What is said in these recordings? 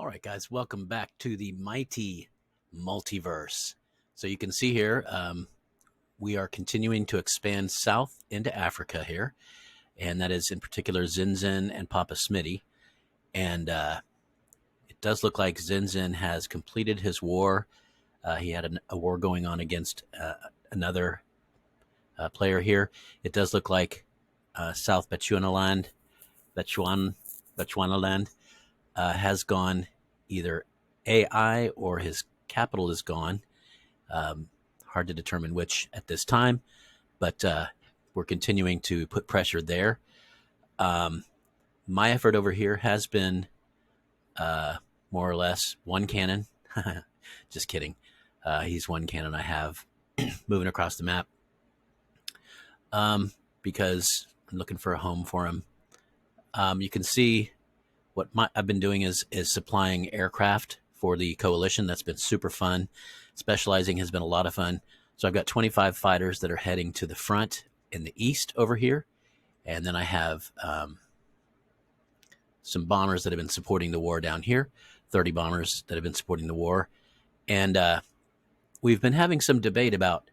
All right, guys, welcome back to the mighty multiverse. So you can see here, we are continuing to expand south into Africa here, and that is in particular Zinzin and Papa Smitty. And it does look like Zinzin has completed his war. He had a war going on against another player here. It does look like South Bechuanaland has gone either AI or his capital is gone. Hard to determine which at this time, but we're continuing to put pressure there. My effort over here has been more or less one cannon. Just kidding. He's one cannon I have moving across the map because I'm looking for a home for him. You can see what I've been doing is supplying aircraft for the coalition. That's been super fun. Specializing has been a lot of fun. So I've got 25 fighters that are heading to the front in the east over here. And then I have some bombers that have been supporting the war down here, 30 bombers that have been supporting the war. And we've been having some debate about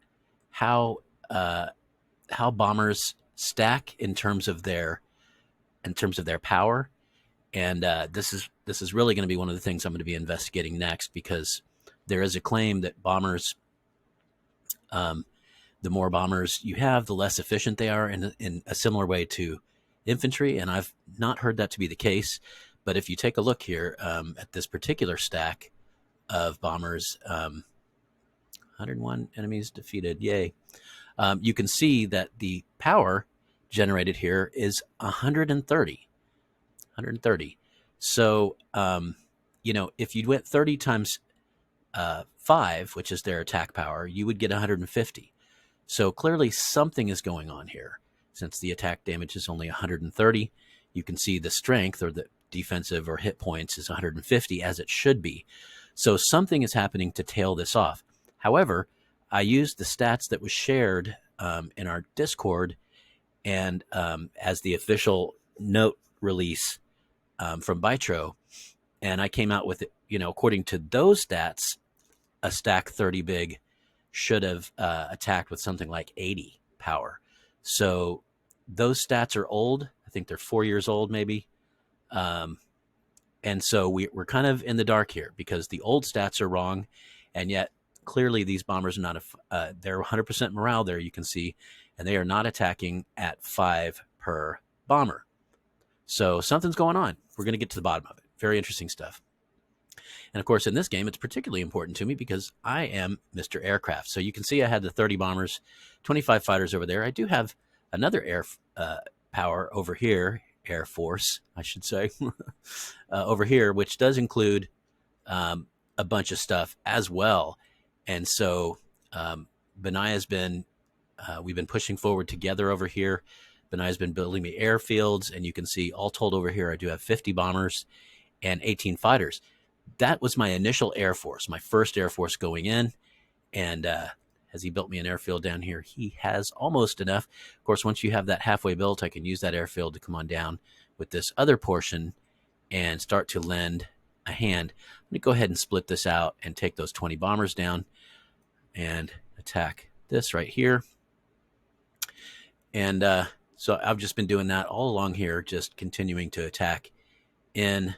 how bombers stack in terms of their power. And this is really going to be one of the things I'm going to be investigating next, because there is a claim that bombers, the more bombers you have, the less efficient they are in a similar way to infantry. And I've not heard that to be the case. But if you take a look here at this particular stack of bombers, 101 enemies defeated, yay. You can see that the power generated here is 130. So, if you went 30 times 5, which is their attack power, you would get 150. So clearly something is going on here. Since the attack damage is only 130, you can see the strength, or the defensive or hit points, is 150, as it should be. So something is happening to tail this off. However, I used the stats that was shared in our Discord and as the official note release from Bytro, and I came out with it, according to those stats, a stack 30 big should have attacked with something like 80 power. So those stats are old. I think they're 4 years old, maybe. And so we're kind of in the dark here, because the old stats are wrong, and yet clearly these bombers are not they're 100% morale there, you can see, and they are not attacking at 5 per bomber. So something's going on. We're going to get to the bottom of it. Very interesting stuff. And of course, in this game, it's particularly important to me because I am Mr. Aircraft. So you can see I had the 30 bombers, 25 fighters over there. I do have another air power over here, Air Force, I should say, over here, which does include a bunch of stuff as well. And so Benaya's been, we've been pushing forward together over here. Benaya's been building me airfields, and you can see all told over here I do have 50 bombers and 18 fighters. That was my initial Air Force, my first Air Force going in. And has he built me an airfield down here? He has almost enough. Of course, once you have that halfway built, I can use that airfield to come on down with this other portion and start to lend a hand. Let me go ahead and split this out and take those 20 bombers down and attack this right here. And so I've just been doing that all along here, just continuing to attack in.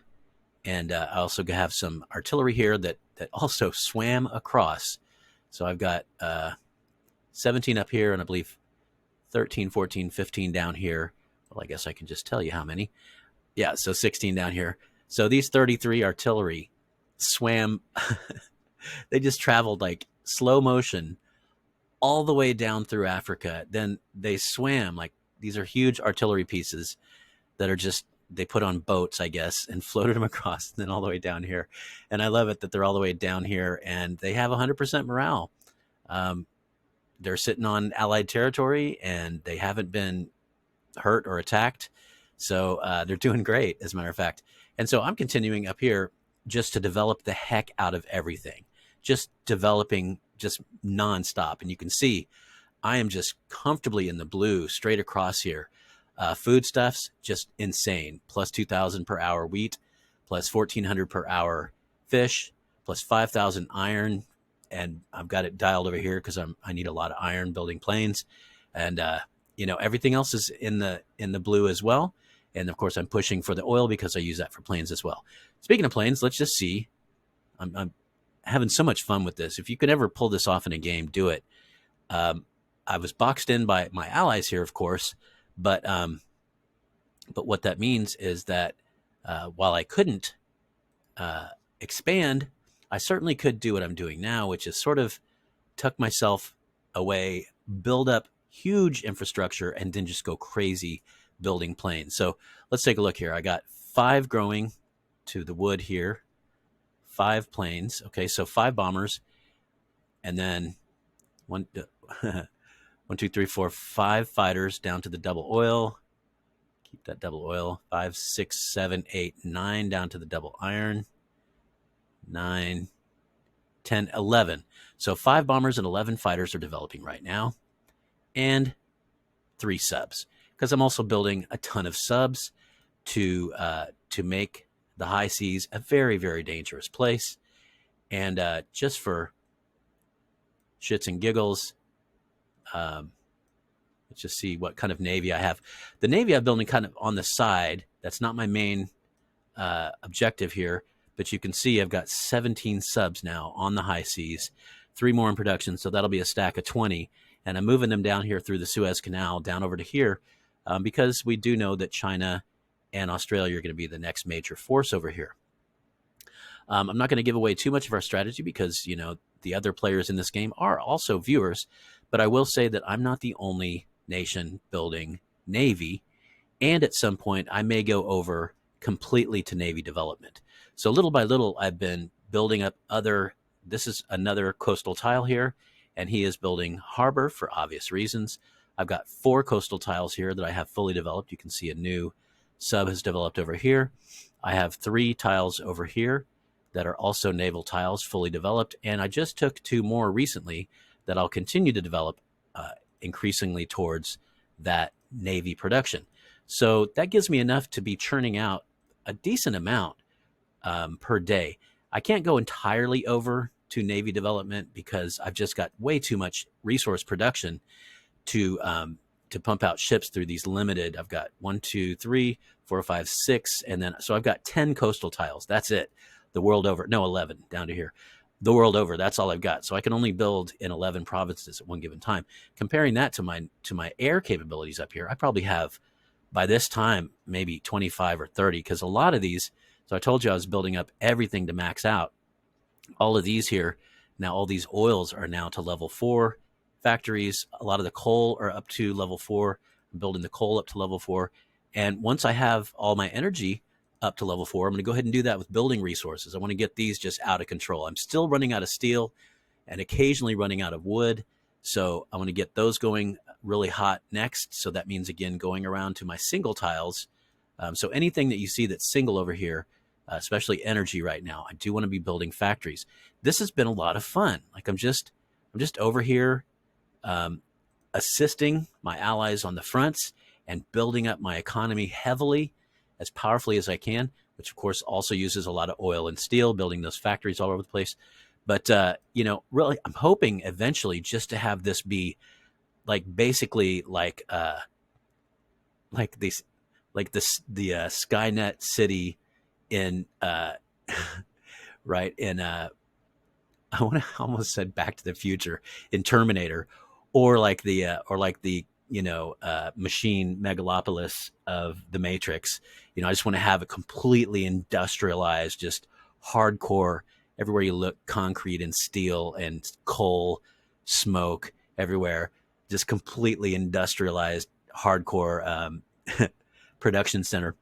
And I also have some artillery here that also swam across. So I've got 17 up here, and I believe 13, 14, 15 down here. Well, I guess I can just tell you how many. Yeah, so 16 down here. So these 33 artillery swam. They just traveled like slow motion all the way down through Africa. Then they swam. Like, these are huge artillery pieces that are just, they put on boats, I guess, and floated them across, and then all the way down here. And I love it that they're all the way down here, and they have 100% morale. They're sitting on Allied territory, and they haven't been hurt or attacked. So they're doing great, as a matter of fact. And so I'm continuing up here just to develop the heck out of everything. Just developing just nonstop. And you can see I am just comfortably in the blue straight across here. Foodstuffs, just insane. Plus 2,000 per hour wheat, plus 1,400 per hour fish, plus 5,000 iron. And I've got it dialed over here because I need a lot of iron building planes. And, everything else is in the blue as well. And of course, I'm pushing for the oil because I use that for planes as well. Speaking of planes, let's just see. I'm having so much fun with this. If you could ever pull this off in a game, do it. I was boxed in by my allies here, of course, but what that means is that while I couldn't expand, I certainly could do what I'm doing now, which is sort of tuck myself away, build up huge infrastructure, and then just go crazy building planes. So let's take a look here. I got 5 growing to the wood here, 5 planes. Okay, so 5 bombers, and then 1, 2, 3, 4, 5 fighters down to the double oil. Keep that double oil. 5, 6, 7, 8, 9 down to the double iron. 9, 10, 11. So 5 bombers and 11 fighters are developing right now, and 3 subs, because I'm also building a ton of subs to make the high seas a very, very dangerous place. And just for shits and giggles, let's just see what kind of navy I have. The navy I'm building kind of on the side. That's not my main objective here, but you can see I've got 17 subs now on the high seas, 3 more in production, so that'll be a stack of 20. And I'm moving them down here through the Suez Canal down over to here because we do know that China and Australia are going to be the next major force over here. I'm not going to give away too much of our strategy because, the other players in this game are also viewers, but I will say that I'm not the only nation building Navy, and at some point I may go over completely to Navy development. So little by little, I've been building up this is another coastal tile here, and he is building harbor for obvious reasons. I've got 4 coastal tiles here that I have fully developed. You can see a new sub has developed over here. I have 3 tiles over here that are also naval tiles fully developed, and I just took 2 more recently that I'll continue to develop increasingly towards that Navy production. So that gives me enough to be churning out a decent amount per day. I can't go entirely over to Navy development because I've just got way too much resource production to pump out ships through these limited. I've got 1, 2, 3, 4, 5, 6, and then so I've got 10 coastal tiles. That's it. The world over. No, 11 down to here. The world over. That's all I've got. So I can only build in 11 provinces at one given time. Comparing that to my air capabilities up here, I probably have by this time maybe 25 or 30, because a lot of these. So I told you I was building up everything to max out. All of these here, now all these oils are now to level 4 factories. A lot of the coal are up to level 4. I'm building the coal up to level 4. And once I have all my energy up to level 4, I'm going to go ahead and do that with building resources. I want to get these just out of control. I'm still running out of steel and occasionally running out of wood. So I want to get those going really hot next. So that means, again, going around to my single tiles. So anything that you see that's single over here, especially energy right now, I do want to be building factories. This has been a lot of fun. Like I'm just over here assisting my allies on the fronts and building up my economy heavily, as powerfully as I can, which of course also uses a lot of oil and steel, building those factories all over the place. But, really, I'm hoping eventually just to have this be like basically like the Skynet city in, right, in, I almost said Back to the Future, in Terminator, or like the machine megalopolis of the Matrix. I just want to have a completely industrialized, just hardcore, everywhere you look, concrete and steel and coal, smoke everywhere, just completely industrialized, hardcore production center.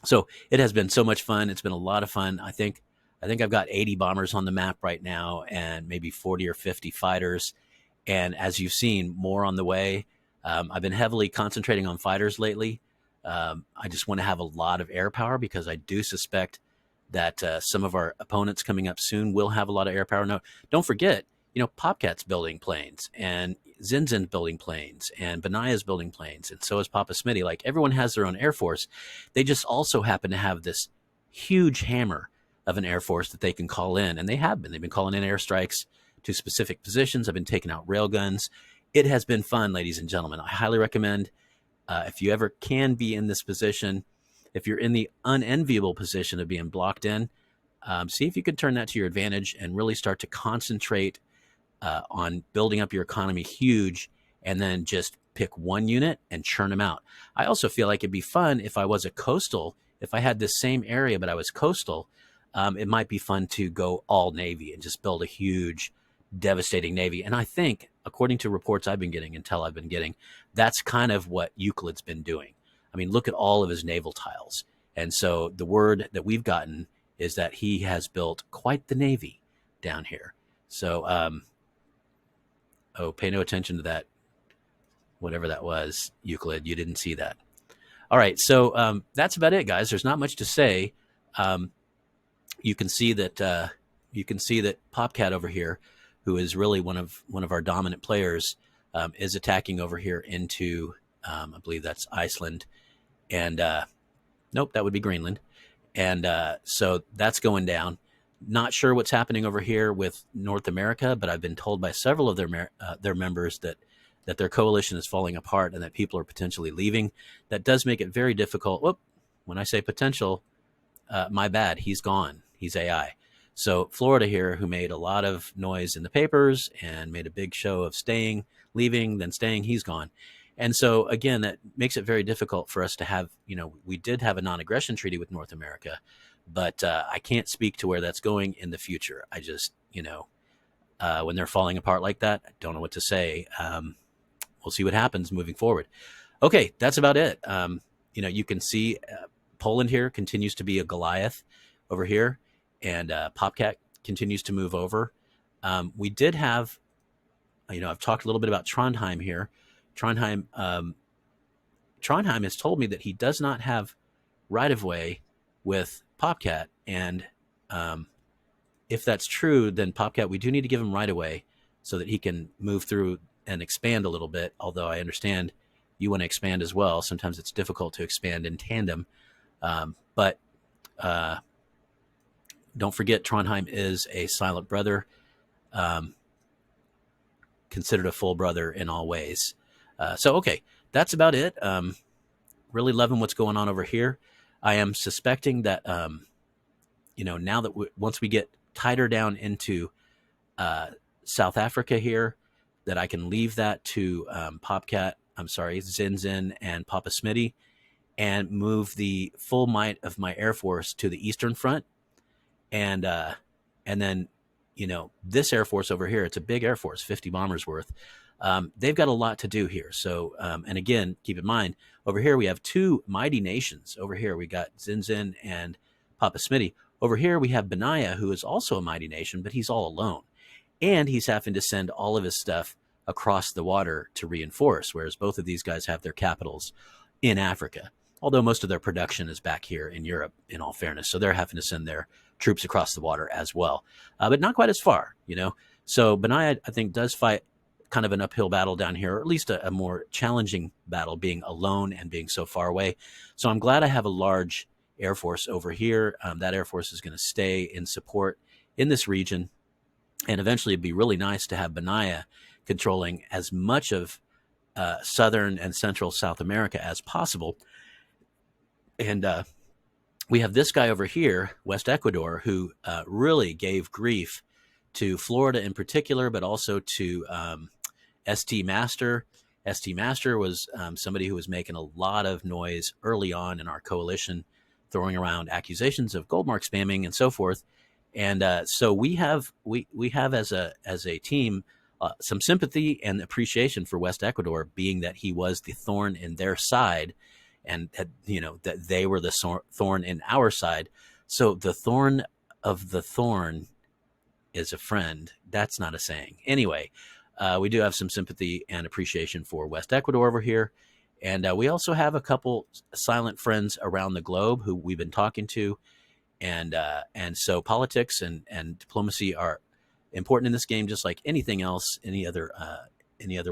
So it has been so much fun. It's been a lot of fun. I think I've got 80 bombers on the map right now and maybe 40 or 50 fighters. And as you've seen, more on the way. I've been heavily concentrating on fighters lately. I just want to have a lot of air power because I do suspect that some of our opponents coming up soon will have a lot of air power. No, don't forget, Popcat's building planes, and Zinzin's building planes, and Benaya's building planes, and so is Papa Smitty. Like, everyone has their own air force. They just also happen to have this huge hammer of an Air Force that they can call in, and they have been. They've been calling in airstrikes to specific positions. I've been taking out railguns. It has been fun, ladies and gentlemen. I highly recommend, if you ever can be in this position, if you're in the unenviable position of being blocked in, see if you can turn that to your advantage and really start to concentrate on building up your economy huge, and then just pick one unit and churn them out. I also feel like it'd be fun if I was a coastal, if I had this same area, but I was coastal, it might be fun to go all Navy and just build a huge, devastating Navy. And I think, according to reports I've been getting, intel I've been getting, that's kind of what Euclid's been doing. I mean, look at all of his naval tiles. And so the word that we've gotten is that he has built quite the Navy down here. So, oh, pay no attention to that, whatever that was, Euclid. You didn't see that. All right, so that's about it, guys. There's not much to say. You can see that Popcat over here, who is really one of our dominant players, is attacking over here into I believe that's Iceland, and nope, that would be Greenland, and so that's going down. Not sure what's happening over here with North America, but I've been told by several of their members that their coalition is falling apart and that people are potentially leaving. That does make it very difficult. Whoop, when I say potential, my bad. He's gone. He's AI. So Florida here, who made a lot of noise in the papers and made a big show of staying, leaving, then staying, he's gone. And so, again, that makes it very difficult for us to have, we did have a non-aggression treaty with North America, but I can't speak to where that's going in the future. I just, when they're falling apart like that, I don't know what to say. We'll see what happens moving forward. Okay, that's about it. You can see Poland here continues to be a Goliath over here, and Popcat continues to move over. We did have, I've talked a little bit about Trondheim here. Trondheim has told me that he does not have right-of-way with Popcat, and if that's true, then Popcat, we do need to give him right-of-way so that he can move through and expand a little bit, although I understand you want to expand as well. Sometimes it's difficult to expand in tandem, but don't forget Trondheim is a silent brother, considered a full brother in all ways. So, okay, that's about it. Really loving what's going on over here. I am suspecting that, now that once we get tighter down into South Africa here, that I can leave that to Zinzin and Papa Smitty, and move the full might of my Air Force to the Eastern Front. And then, this Air Force over here, it's a big Air Force, 50 bombers worth. They've got a lot to do here. So, and again, keep in mind, over here we have two mighty nations. Over here we got Zinzin and Papa Smitty. Over here we have Benaya, who is also a mighty nation, but he's all alone. And he's having to send all of his stuff across the water to reinforce, whereas both of these guys have their capitals in Africa, although most of their production is back here in Europe, in all fairness. So they're having to send their troops across the water as well, but not quite as far, So Benaya, I think, does fight kind of an uphill battle down here, or at least a more challenging battle, being alone and being so far away. So I'm glad I have a large Air Force over here. That Air Force is going to stay in support in this region. And eventually it'd be really nice to have Benaya controlling as much of southern and central South America as possible. And we have this guy over here, West Ecuador, who really gave grief to Florida in particular, but also to ST Master. ST Master was somebody who was making a lot of noise early on in our coalition, throwing around accusations of gold mark spamming and so forth. And so we have as a team some sympathy and appreciation for West Ecuador, being that he was the thorn in their side, and that they were the thorn in our side. So the thorn of the thorn is a friend. That's not a saying. Anyway, we do have some sympathy and appreciation for West Ecuador over here. And we also have a couple silent friends around the globe who we've been talking to. And so politics and diplomacy are important in this game, just like anything else, any other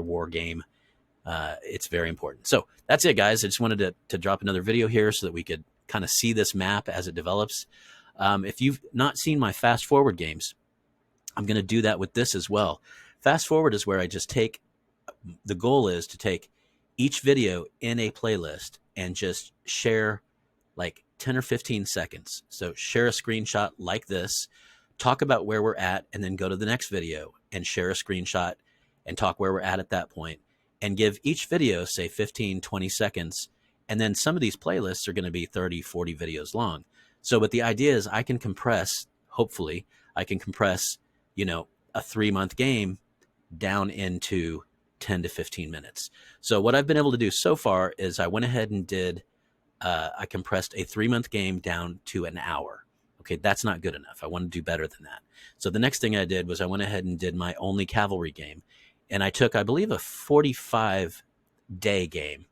war game. It's very important. So that's it, guys. I just wanted to drop another video here so that we could kind of see this map as it develops. If you've not seen my fast forward games, I'm going to do that with this as well. Fast forward is where I just take, the goal is to take each video in a playlist and just share like 10 or 15 seconds. So share a screenshot like this, talk about where we're at, and then go to the next video and share a screenshot and talk where we're at that point, and give each video, say 15, 20 seconds. And then some of these playlists are going to be 30, 40 videos long. So, but the idea is I can compress, hopefully, I can compress, you know, a 3-month game down into 10 to 15 minutes. So what I've been able to do so far is I went ahead and did, I compressed a 3-month game down to an hour. Okay, that's not good enough. I want to do better than that. So the next thing I did was I went ahead and did my only cavalry game. And I took, I believe, a 45-day game,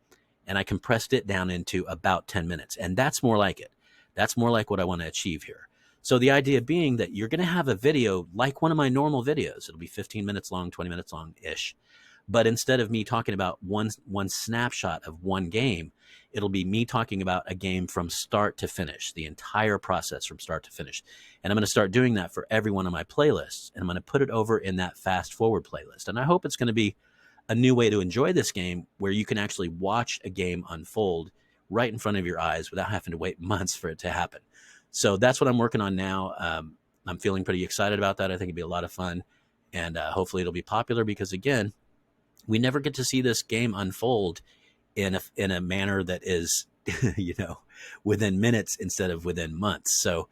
and I compressed it down into about 10 minutes. And that's more like it. That's more like what I want to achieve here. So the idea being that you're going to have a video like one of my normal videos. It'll be 15 minutes long, 20 minutes long-ish. But instead of me talking about one snapshot of one game, it'll be me talking about a game from start to finish, the entire process from start to finish. And I'm going to start doing that for every one of my playlists. And I'm going to put it over in that fast forward playlist. And I hope it's going to be a new way to enjoy this game, where you can actually watch a game unfold right in front of your eyes without having to wait months for it to happen. So that's what I'm working on now. I'm feeling pretty excited about that. I think it'd be a lot of fun. And hopefully it'll be popular, because, again, we never get to see this game unfold in a manner that is, within minutes instead of within months. So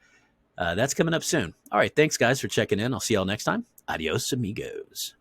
that's coming up soon. All right. Thanks, guys, for checking in. I'll see y'all next time. Adios, amigos.